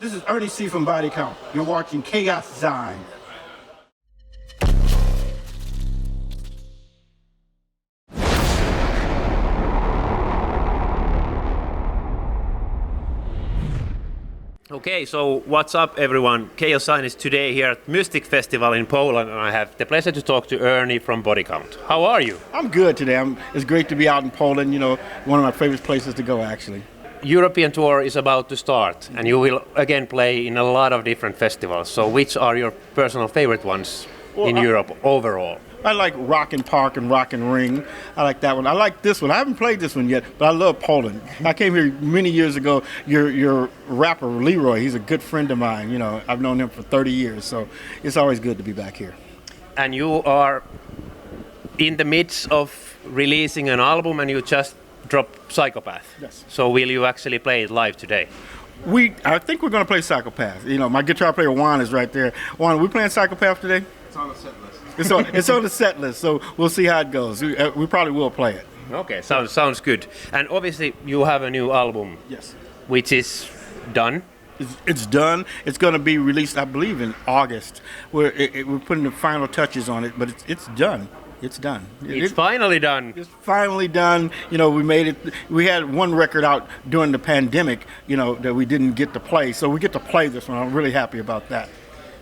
This is Ernie C from Body Count. You're watching Chaoszine. Okay, so what's up everyone? Chaoszine is today here at Mystic Festival in Poland and I have the pleasure to talk to Ernie from Body Count. How are you? I'm good today. It's great to be out in Poland, you know, one of my favorite places to go actually. European tour is about to start and you will again play in a lot of different festivals. So which are your personal favorite ones in Europe overall? I like Rock and Park and Rock and Ring. I like that one. I like this one. I haven't played this one yet, but I love Poland. I came here many years ago. Your rapper, Leroy, he's a good friend of mine. You know, I've known him for 30 years, so it's always good to be back here. And you are in the midst of releasing an album and you just dropped Psychopath. Yes. So will you actually play it live today? I think we're going to play Psychopath. You know, my guitar player Juan is right there. Juan, are we playing Psychopath today? It's on the set list. It's on the set list, so we'll see how it goes. We probably will play it. Okay, sounds good. And obviously you have a new album. Yes. Which is done. It's done. It's going to be released, I believe, in August. We're putting the final touches on it, but it's done. It's done. It's finally done. It's finally done. You know, we made it. We had one record out during the pandemic, you know, that we didn't get to play. So we get to play this one. I'm really happy about that.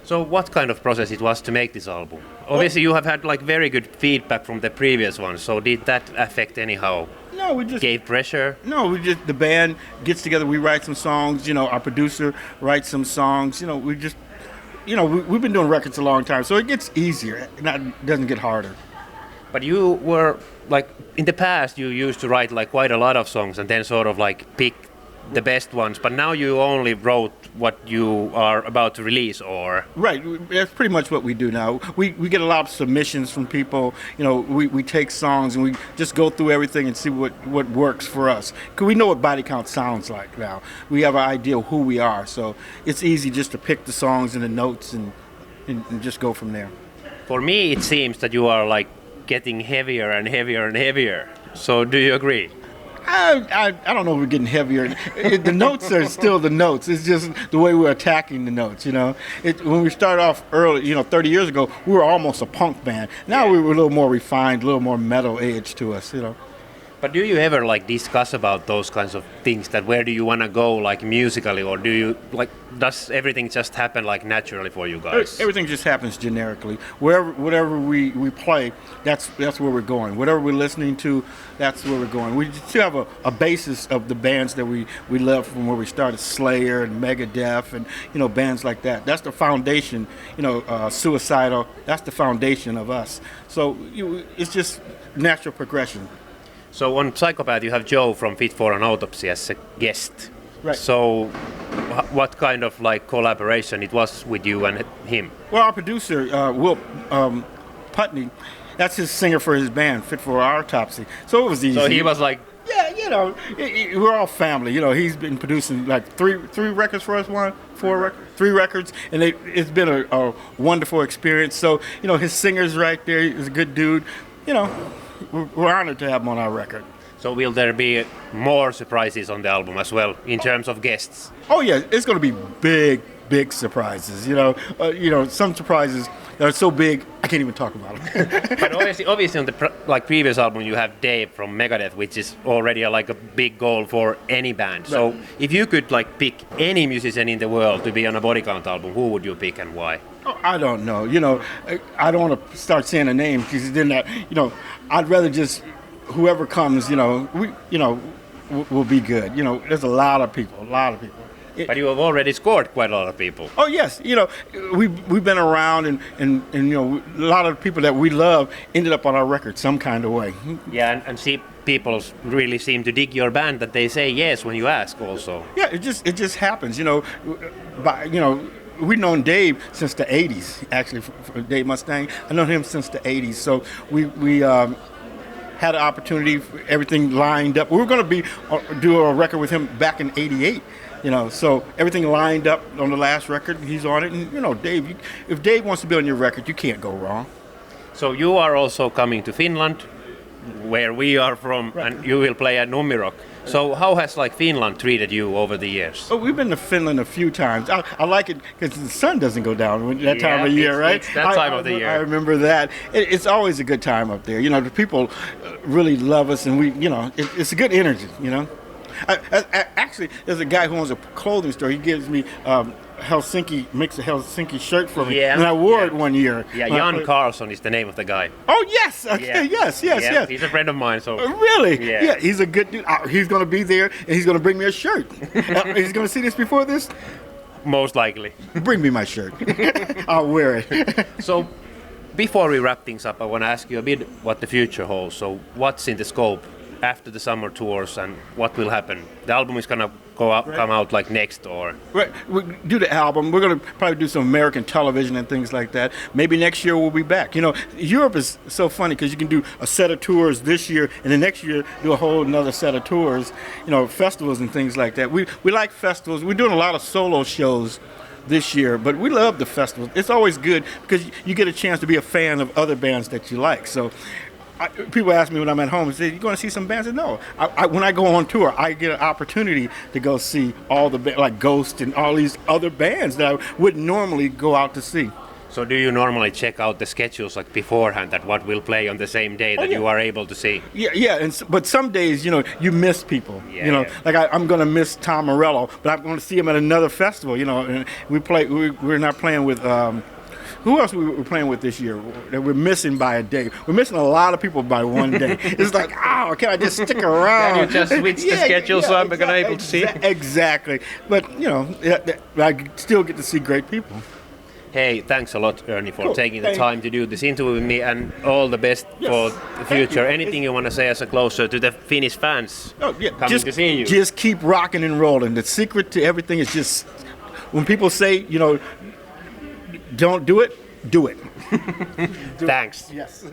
So what kind of process it was to make this album? Obviously you have had like very good feedback from the previous one, so did that affect anyhow? No, we just gave pressure? No, the band gets together, we write some songs, you know, our producer writes some songs, you know, we've been doing records a long time, so it gets easier, it doesn't get harder. But you were like, in the past you used to write like quite a lot of songs and then sort of like pick the best ones, but now you only wrote what you are about to release, or? Right, that's pretty much what we do now. We get a lot of submissions from people, you know, we take songs and we just go through everything and see what works for us. Because we know what Body Count sounds like now. We have an idea of who we are, so it's easy just to pick the songs and the notes and just go from there. For me it seems that you are like getting heavier and heavier and heavier, so do you agree? I don't know if we're getting heavier. The notes are still the notes. It's just the way we're attacking the notes, you know. When we started off early, you know, 30 years ago, we were almost a punk band. Now we were a little more refined, a little more metal edge to us, you know. But do you ever like discuss about those kinds of things, that where do you want to go like musically, or do you like, does everything just happen like naturally for you guys? Everything just happens generically. Whatever we play, that's where we're going. Whatever we're listening to, that's where we're going. We still have a basis of the bands that we love from where we started, Slayer and Megadeth and, you know, bands like that. That's the foundation, you know, Suicidal, that's the foundation of us. So it's just natural progression. So on Psychopath you have Joe from Fit for an Autopsy as a guest. Right. So what kind of like collaboration it was with you and him? Well, our producer, Will Putney, that's his singer for his band, Fit for an Autopsy. So it was easy. So he was like... Yeah, you know, we're all family. You know, he's been producing like three records for us, three records, and it's been a wonderful experience. So, you know, his singer's right there. He's a good dude. You know, we're honored to have him on our record. So will there be more surprises on the album as well, in terms of guests? Oh yeah, it's going to be big surprises. You know, some surprises that are so big I can't even talk about them. But obviously on the previous album you have Dave from Megadeth, which is already like a big goal for any band. So right. If you could like pick any musician in the world to be on a Body Count album, who would you pick and why? Oh, I don't know. You know, I don't want to start saying a name because then you know, I'd rather just whoever comes, you know, will be good. You know, there's a lot of people. But you have already scored quite a lot of people. Oh yes, you know, we've been around and you know, a lot of people that we love ended up on our record some kind of way. Yeah, and see, people really seem to dig your band that they say yes when you ask also. Yeah, it just happens, you know. We've known Dave since the 80s, actually, for Dave Mustaine. I've known him since the 80s, so we had an opportunity, everything lined up. We were going to do a record with him back in '88, you know, so everything lined up on the last record, he's on it, and, you know, Dave, if Dave wants to be on your record, you can't go wrong. So you are also coming to Finland where we are from, and you will play at Numirok. So how has like Finland treated you over the years? Oh, we've been to Finland a few times. I like it because the sun doesn't go down when that time of year, right? It's that time of the year. I remember that. It's always a good time up there. You know, the people really love us, and it's a good energy. You know, actually, there's a guy who owns a clothing store. He gives me makes a Helsinki shirt for me, and I wore it one year. Yeah, Jan Carlson is the name of the guy. Oh yes, okay, yes. He's a friend of mine. So really, yeah, he's a good dude. He's going to be there, and he's going to bring me a shirt. He's going to see this before this. Most likely. Bring me my shirt. I'll wear it. So, before we wrap things up, I want to ask you a bit what the future holds. So, what's in the scope after the summer tours, and what will happen? The album is gonna come out like next, or we do the album. We're gonna probably do some American television and things like that. Maybe next year we'll be back. You know, Europe is so funny because you can do a set of tours this year, and the next year do a whole another set of tours. You know, festivals and things like that. We like festivals. We're doing a lot of solo shows this year, but we love the festivals. It's always good because you get a chance to be a fan of other bands that you like. So. People ask me when I'm at home, say, "You going to see some bands?" I say, no. When I go on tour, I get an opportunity to go see all the like Ghost and all these other bands that I wouldn't normally go out to see. So do you normally check out the schedules like beforehand, that what will play on the same day that you are able to see? Yeah, but some days, you miss people. Like I'm going to miss Tom Morello, but I'm going to see him at another festival. And we're not playing with. Who else we were playing with this year that we're missing by a day? We're missing a lot of people by one day. It's like, can I just stick around? Can you just switch the schedule so I'm going to able to see? Exactly. But, I still get to see great people. Hey, thanks a lot, Ernie, for taking the time to do this interview with me, and all the best for the future. Anything you want to say as a closer to the Finnish fans coming to see you? Just keep rocking and rolling. The secret to everything is just, when people say, don't do it, do it. Thanks. Yes.